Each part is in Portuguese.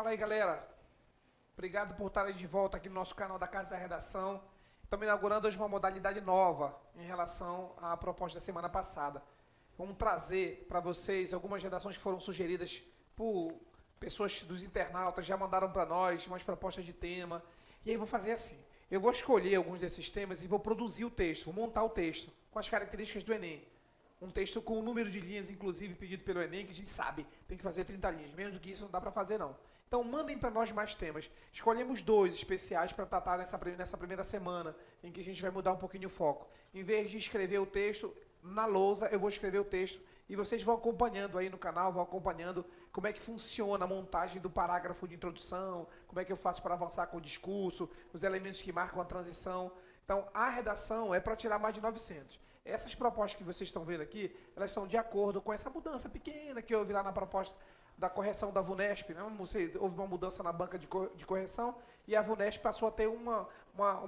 Fala aí, galera. Obrigado por estarem de volta aqui no nosso canal da Casa da Redação. Estamos inaugurando hoje uma modalidade nova em relação à proposta da semana passada. Vamos trazer para vocês algumas redações que foram sugeridas por pessoas dos internautas, já mandaram para nós umas propostas de tema. E aí vou fazer assim, eu vou escolher alguns desses temas e vou produzir o texto, vou montar o texto com as características do Enem. Um texto com o número de linhas, inclusive, pedido pelo Enem, que a gente sabe, tem que fazer 30 linhas. Menos do que isso não dá para fazer, não. Então, mandem para nós mais temas. Escolhemos 2 especiais para tratar nessa primeira semana, em que a gente vai mudar um pouquinho o foco. Em vez de escrever o texto na lousa, eu vou escrever o texto e vocês vão acompanhando aí no canal, vão acompanhando como é que funciona a montagem do parágrafo de introdução, como é que eu faço para avançar com o discurso, os elementos que marcam a transição. Então, a redação é para tirar mais de 900. Essas propostas que vocês estão vendo aqui, elas estão de acordo com essa mudança pequena que houve lá na proposta da correção da VUNESP, né? Houve uma mudança na banca de correção e a VUNESP passou a ter uma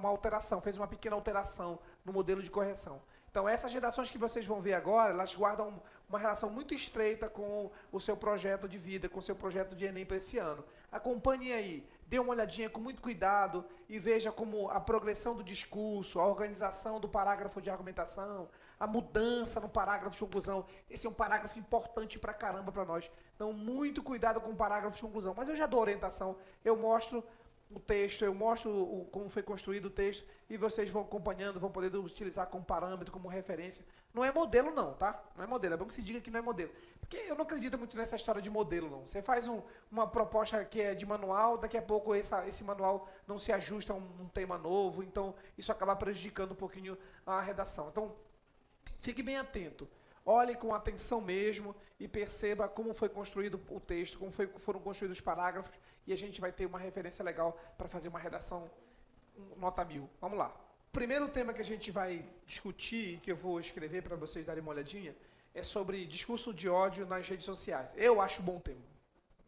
alteração, fez uma pequena alteração no modelo de correção. Então, essas redações que vocês vão ver agora, elas guardam uma relação muito estreita com o seu projeto de vida, com o seu projeto de Enem para esse ano. Acompanhem aí, dê uma olhadinha com muito cuidado e veja como a progressão do discurso, a organização do parágrafo de argumentação, a mudança no parágrafo de conclusão. Esse é um parágrafo importante pra caramba para nós. Então, muito cuidado com o parágrafo de conclusão. Mas eu já dou orientação, eu mostro o texto, eu mostro como foi construído o texto e vocês vão acompanhando, vão poder utilizar como parâmetro, como referência. Não é modelo não, tá? Não é modelo, é bom que se diga que não é modelo. Porque eu não acredito muito nessa história de modelo não. Você faz uma proposta que é de manual, daqui a pouco esse manual não se ajusta a um tema novo, então isso acaba prejudicando um pouquinho a redação. Então, fique bem atento. Olhe com atenção mesmo e perceba como foi construído o texto, como foram construídos os parágrafos e a gente vai ter uma referência legal para fazer uma redação nota 1000. Vamos lá. O primeiro tema que a gente vai discutir, que eu vou escrever para vocês darem uma olhadinha, é sobre discurso de ódio nas redes sociais. Eu acho bom tema.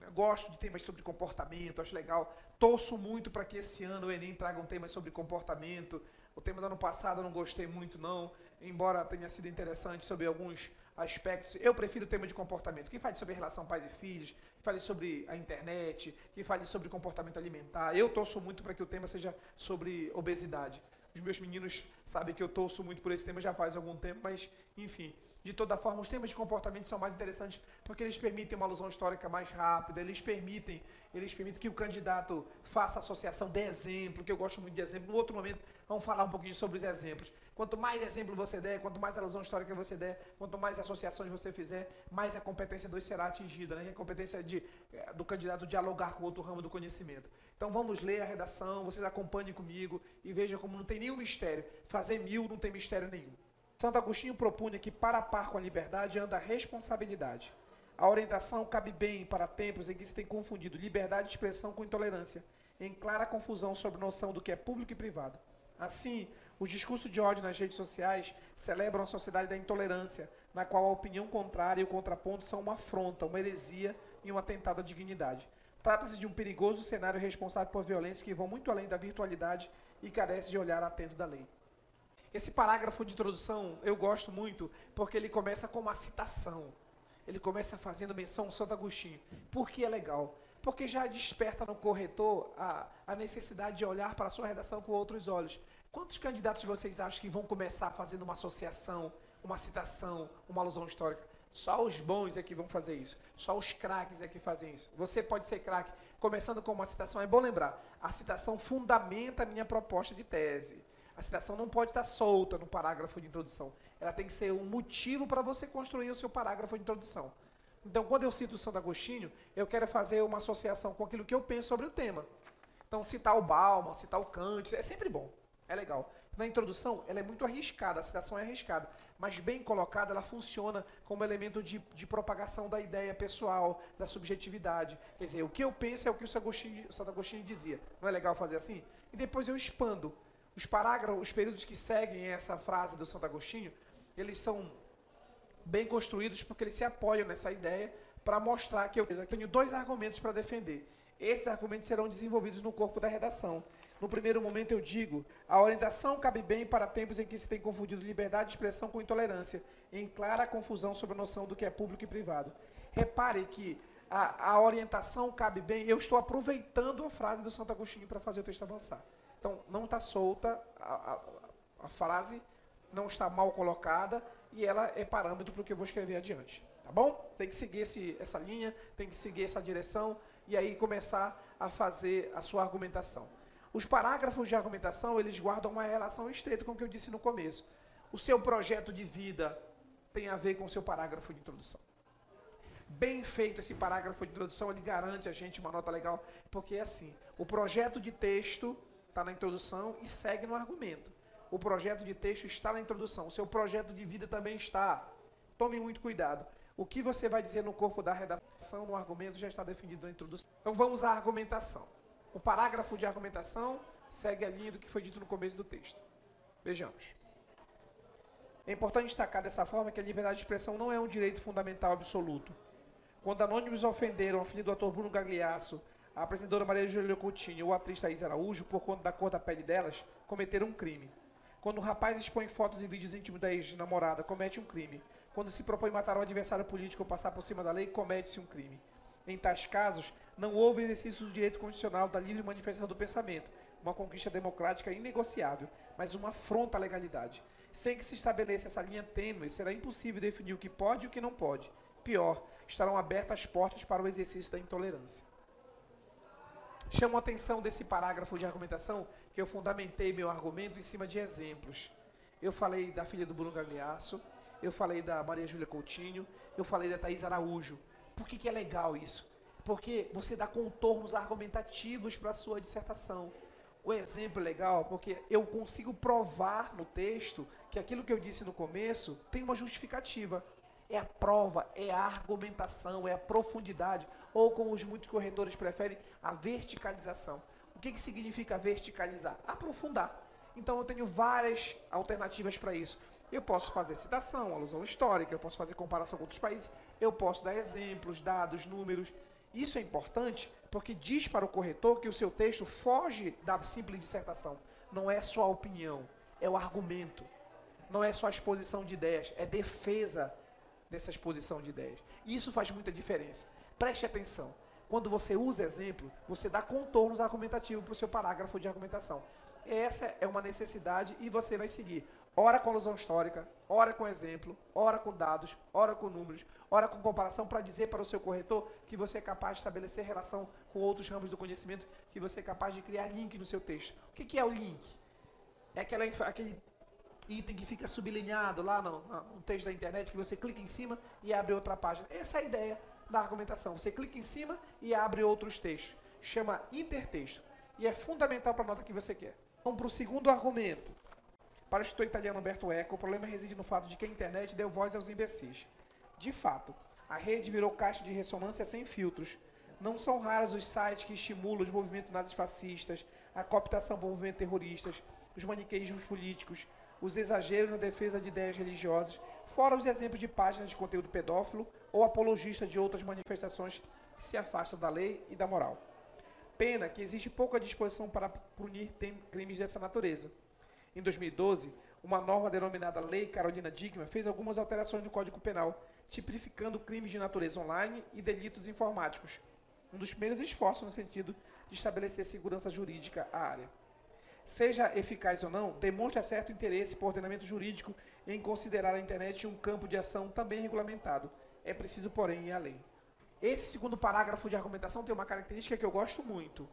Eu gosto de temas sobre comportamento, acho legal. Torço muito para que esse ano o Enem traga um tema sobre comportamento. O tema do ano passado eu não gostei muito, não, embora tenha sido interessante sobre alguns aspectos. Eu prefiro o tema de comportamento, que fale sobre relação pais e filhos, que fale sobre a internet, que fale sobre comportamento alimentar. Eu torço muito para que o tema seja sobre obesidade. Os meus meninos sabem que eu torço muito por esse tema já faz algum tempo, mas, enfim, de toda forma, os temas de comportamento são mais interessantes porque eles permitem uma alusão histórica mais rápida, eles permitem que o candidato faça associação de exemplo, que eu gosto muito de exemplo. No outro momento, vamos falar um pouquinho sobre os exemplos. Quanto mais exemplo você der, quanto mais alusão histórica você der, quanto mais associações você fizer, mais a competência 2 será atingida, né? A competência do candidato dialogar com outro ramo do conhecimento. Então vamos ler a redação, vocês acompanhem comigo e vejam como não tem nenhum mistério. Fazer 1000 não tem mistério nenhum. Santo Agostinho propunha que para a par com a liberdade anda a responsabilidade. A orientação cabe bem para tempos em que se tem confundido liberdade de expressão com intolerância, em clara confusão sobre a noção do que é público e privado. Assim, os discursos de ódio nas redes sociais celebram a sociedade da intolerância, na qual a opinião contrária e o contraponto são uma afronta, uma heresia e um atentado à dignidade. Trata-se de um perigoso cenário responsável por violências que vão muito além da virtualidade e carece de olhar atento da lei. Esse parágrafo de introdução eu gosto muito porque ele começa com uma citação. Ele começa fazendo menção ao Santo Agostinho. Por que é legal? Porque já desperta no corretor a necessidade de olhar para a sua redação com outros olhos. Quantos candidatos vocês acham que vão começar fazendo uma associação, uma citação, uma alusão histórica? Só os bons é que vão fazer isso. Só os craques é que fazem isso. Você pode ser craque. Começando com uma citação, é bom lembrar, a citação fundamenta a minha proposta de tese. A citação não pode estar solta no parágrafo de introdução. Ela tem que ser um motivo para você construir o seu parágrafo de introdução. Então, quando eu cito o Santo Agostinho, eu quero fazer uma associação com aquilo que eu penso sobre o tema. Então, citar o Bauman, citar o Kant, é sempre bom, é legal. Na introdução, ela é muito arriscada, a citação é arriscada, mas bem colocada, ela funciona como elemento de propagação da ideia pessoal, da subjetividade. Quer dizer, o que eu penso é o que o Santo Agostinho dizia. Não é legal fazer assim? E depois eu expando. Os parágrafos, os períodos que seguem essa frase do Santo Agostinho, eles são bem construídos porque eles se apoiam nessa ideia para mostrar que eu tenho 2 argumentos para defender. Esses argumentos serão desenvolvidos no corpo da redação. No primeiro momento eu digo, a orientação cabe bem para tempos em que se tem confundido liberdade de expressão com intolerância, em clara confusão sobre a noção do que é público e privado. Repare que a orientação cabe bem. Eu estou aproveitando a frase do Santo Agostinho para fazer o texto avançar. Então, não está solta, a frase não está mal colocada e ela é parâmetro para o que eu vou escrever adiante. Tá bom? Tem que seguir essa linha, tem que seguir essa direção e aí começar a fazer a sua argumentação. Os parágrafos de argumentação, eles guardam uma relação estreita com o que eu disse no começo. O seu projeto de vida tem a ver com o seu parágrafo de introdução. Bem feito esse parágrafo de introdução, ele garante a gente uma nota legal, porque é assim, o projeto de texto está na introdução e segue no argumento. O projeto de texto está na introdução, o seu projeto de vida também está. Tome muito cuidado. O que você vai dizer no corpo da redação, no argumento, já está definido na introdução. Então vamos à argumentação. O parágrafo de argumentação segue a linha do que foi dito no começo do texto. Vejamos. É importante destacar dessa forma que a liberdade de expressão não é um direito fundamental absoluto. Quando anônimos ofenderam a filha do ator Bruno Gagliasso, a apresentadora Maria Júlia Coutinho ou a atriz Thaís Araújo, por conta da cor da pele delas, cometeram um crime. Quando o rapaz expõe fotos e vídeos íntimos da ex-namorada, comete um crime. Quando se propõe matar um adversário político ou passar por cima da lei, comete-se um crime. Em tais casos, não houve exercício do direito constitucional da livre manifestação do pensamento, uma conquista democrática inegociável, mas uma afronta à legalidade. Sem que se estabeleça essa linha tênue, será impossível definir o que pode e o que não pode. Pior, estarão abertas as portas para o exercício da intolerância. Chamo a atenção desse parágrafo de argumentação que eu fundamentei meu argumento em cima de exemplos. Eu falei da filha do Bruno Gagliasso, eu falei da Maria Júlia Coutinho, eu falei da Thaís Araújo. Por que é legal isso? Porque você dá contornos argumentativos para a sua dissertação. O exemplo é legal porque eu consigo provar no texto que aquilo que eu disse no começo tem uma justificativa. É a prova, é a argumentação, é a profundidade, ou como os muitos corretores preferem, a verticalização. O que significa verticalizar? Aprofundar. Então eu tenho várias alternativas para isso. Eu posso fazer citação, alusão histórica, eu posso fazer comparação com outros países, eu posso dar exemplos, dados, números. Isso é importante porque diz para o corretor que o seu texto foge da simples dissertação. Não é só a opinião, é o argumento. Não é só a exposição de ideias, é defesa dessa exposição de ideias. E isso faz muita diferença. Preste atenção. Quando você usa exemplo, você dá contornos argumentativos para o seu parágrafo de argumentação. Essa é uma necessidade e você vai seguir. Ora com alusão histórica, ora com exemplo, ora com dados, ora com números, ora com comparação para dizer para o seu corretor que você é capaz de estabelecer relação com outros ramos do conhecimento, que você é capaz de criar link no seu texto. O que é o link? É aquele item que fica sublinhado lá no texto da internet, que você clica em cima e abre outra página. Essa é a ideia da argumentação. Você clica em cima e abre outros textos. Chama intertexto. E é fundamental para a nota que você quer. Vamos para o segundo argumento. Para o escritor italiano Umberto Eco, o problema reside no fato de que a internet deu voz aos imbecis. De fato, a rede virou caixa de ressonância sem filtros. Não são raros os sites que estimulam os movimentos nazifascistas, a cooptação por movimentos terroristas, os maniqueísmos políticos, os exageros na defesa de ideias religiosas, fora os exemplos de páginas de conteúdo pedófilo ou apologista de outras manifestações que se afastam da lei e da moral. Pena que existe pouca disposição para punir crimes dessa natureza. Em 2012, uma norma denominada Lei Carolina Dickmann fez algumas alterações no Código Penal, tipificando crimes de natureza online e delitos informáticos. Um dos primeiros esforços no sentido de estabelecer segurança jurídica à área. Seja eficaz ou não, demonstra certo interesse por ordenamento jurídico em considerar a internet um campo de ação também regulamentado. É preciso, porém, ir além. Esse segundo parágrafo de argumentação tem uma característica que eu gosto muito.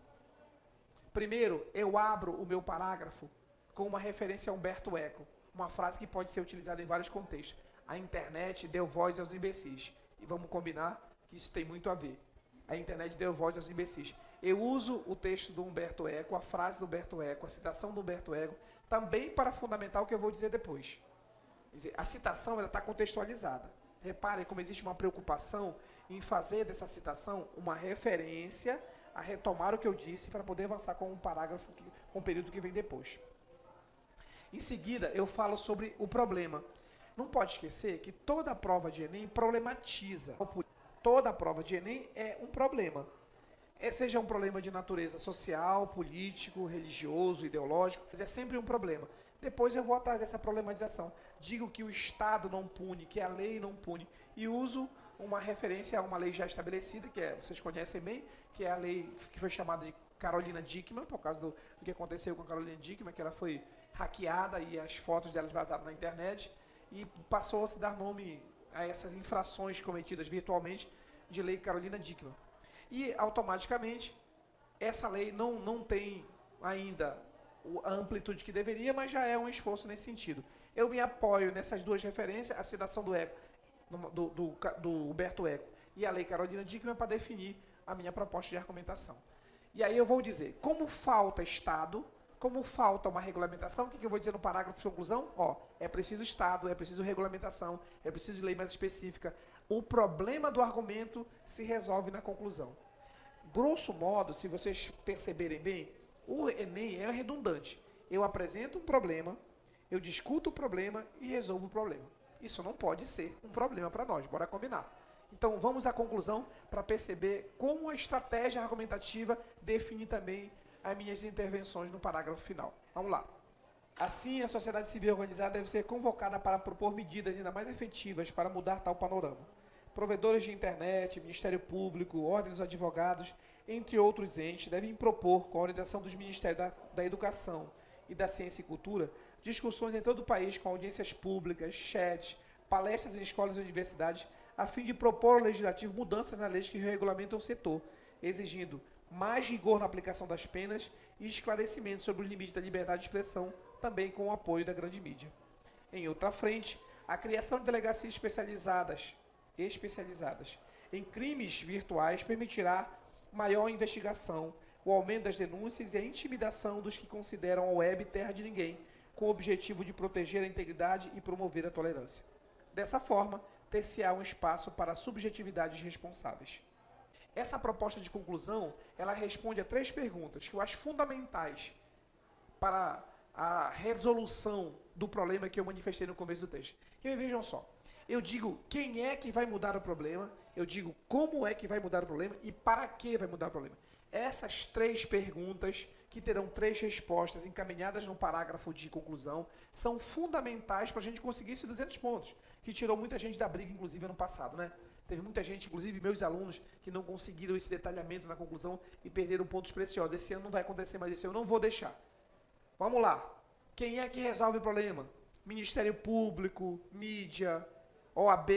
Primeiro, eu abro o meu parágrafo com uma referência a Umberto Eco, uma frase que pode ser utilizada em vários contextos. A internet deu voz aos imbecis. E vamos combinar que isso tem muito a ver. A internet deu voz aos imbecis. Eu uso o texto do Umberto Eco, a frase do Umberto Eco, a citação do Umberto Eco, também para fundamentar o que eu vou dizer depois. Quer dizer, a citação está contextualizada. Reparem como existe uma preocupação em fazer dessa citação uma referência a retomar o que eu disse para poder avançar com um parágrafo, com o período que vem depois. Em seguida, eu falo sobre o problema. Não pode esquecer que toda prova de Enem problematiza. Toda prova de Enem é um problema. Seja um problema de natureza social, político, religioso, ideológico, mas é sempre um problema. Depois eu vou atrás dessa problematização. Digo que o Estado não pune, que a lei não pune. E uso uma referência a uma lei já estabelecida, vocês conhecem bem, que é a lei que foi chamada de Carolina Dickmann, por causa do que aconteceu com a Carolina Dickmann, que ela foi hackeada e as fotos dela vazaram na internet, e passou a se dar nome a essas infrações cometidas virtualmente de lei Carolina Dickmann. E, automaticamente, essa lei não tem ainda a amplitude que deveria, mas já é um esforço nesse sentido. Eu me apoio nessas duas referências, a citação do Eco, do Humberto Eco e a lei Carolina Dickmann, para definir a minha proposta de argumentação. E aí eu vou dizer, como falta Estado, como falta uma regulamentação, o que eu vou dizer no parágrafo de conclusão? É preciso Estado, é preciso regulamentação, é preciso lei mais específica. O problema do argumento se resolve na conclusão. Grosso modo, se vocês perceberem bem, o Enem é redundante. Eu apresento um problema, eu discuto o problema e resolvo o problema. Isso não pode ser um problema para nós, bora combinar. Então vamos à conclusão para perceber como a estratégia argumentativa define também as minhas intervenções no parágrafo final. Vamos lá. Assim, a sociedade civil organizada deve ser convocada para propor medidas ainda mais efetivas para mudar tal panorama. Provedores de internet, Ministério Público, Ordem dos Advogados, entre outros entes, devem propor, com a orientação dos Ministérios da Educação e da Ciência e Cultura, discussões em todo o país com audiências públicas, chats, palestras em escolas e universidades, a fim de propor ao Legislativo mudanças na lei que regulamentam o setor, exigindo mais rigor na aplicação das penas e esclarecimento sobre os limites da liberdade de expressão, também com o apoio da grande mídia. Em outra frente, a criação de delegacias especializadas em crimes virtuais permitirá maior investigação, o aumento das denúncias e a intimidação dos que consideram a web terra de ninguém, com o objetivo de proteger a integridade e promover a tolerância. Dessa forma, ter-se-á um espaço para subjetividades responsáveis. Essa proposta de conclusão, ela responde a 3 perguntas que eu acho fundamentais para a resolução do problema que eu manifestei no começo do texto. Que vejam só, eu digo quem é que vai mudar o problema, eu digo como é que vai mudar o problema e para que vai mudar o problema. Essas 3 perguntas, que terão 3 respostas encaminhadas no parágrafo de conclusão, são fundamentais para a gente conseguir esses 200 pontos, que tirou muita gente da briga, inclusive, ano passado, né? Teve muita gente, inclusive meus alunos, que não conseguiram esse detalhamento na conclusão e perderam pontos preciosos. Esse ano não vai acontecer mais, esse ano eu não vou deixar. Vamos lá. Quem é que resolve o problema? Ministério Público, mídia, OAB,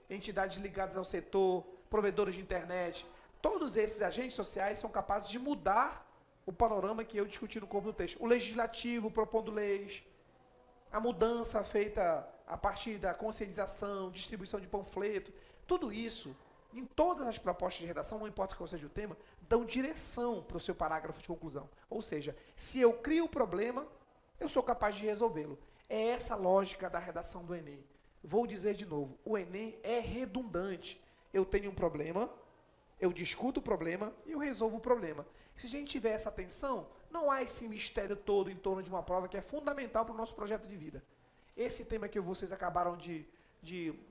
entidades ligadas ao setor, provedores de internet. Todos esses agentes sociais são capazes de mudar o panorama que eu discuti no corpo do texto. O legislativo propondo leis, a mudança feita a partir da conscientização, distribuição de panfleto, tudo isso, em todas as propostas de redação, não importa qual seja o tema, dão direção para o seu parágrafo de conclusão. Ou seja, se eu crio o problema, eu sou capaz de resolvê-lo. É essa a lógica da redação do Enem. Vou dizer de novo, o Enem é redundante. Eu tenho um problema, eu discuto o problema e eu resolvo o problema. Se a gente tiver essa atenção, não há esse mistério todo em torno de uma prova que é fundamental para o nosso projeto de vida. Esse tema que vocês acabaram de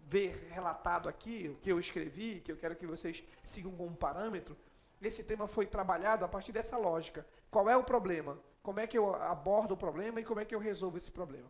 ver relatado aqui, o que eu escrevi, que eu quero que vocês sigam como parâmetro, esse tema foi trabalhado a partir dessa lógica. Qual é o problema? Como é que eu abordo o problema e como é que eu resolvo esse problema?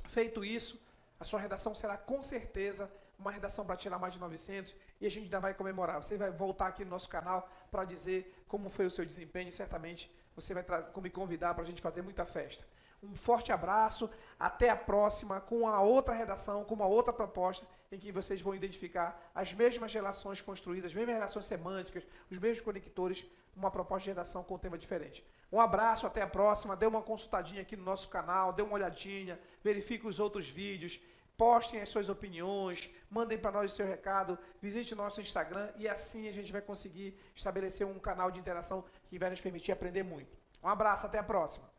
Feito isso, a sua redação será com certeza uma redação para tirar mais de 900 e a gente ainda vai comemorar. Você vai voltar aqui no nosso canal para dizer como foi o seu desempenho e certamente você vai me convidar para a gente fazer muita festa. Um forte abraço, até a próxima com a outra redação, com uma outra proposta em que vocês vão identificar as mesmas relações construídas, as mesmas relações semânticas, os mesmos conectores, uma proposta de redação com um tema diferente. Um abraço, até a próxima, dê uma consultadinha aqui no nosso canal, dê uma olhadinha, verifique os outros vídeos, postem as suas opiniões, mandem para nós o seu recado, visite o nosso Instagram e assim a gente vai conseguir estabelecer um canal de interação que vai nos permitir aprender muito. Um abraço, até a próxima.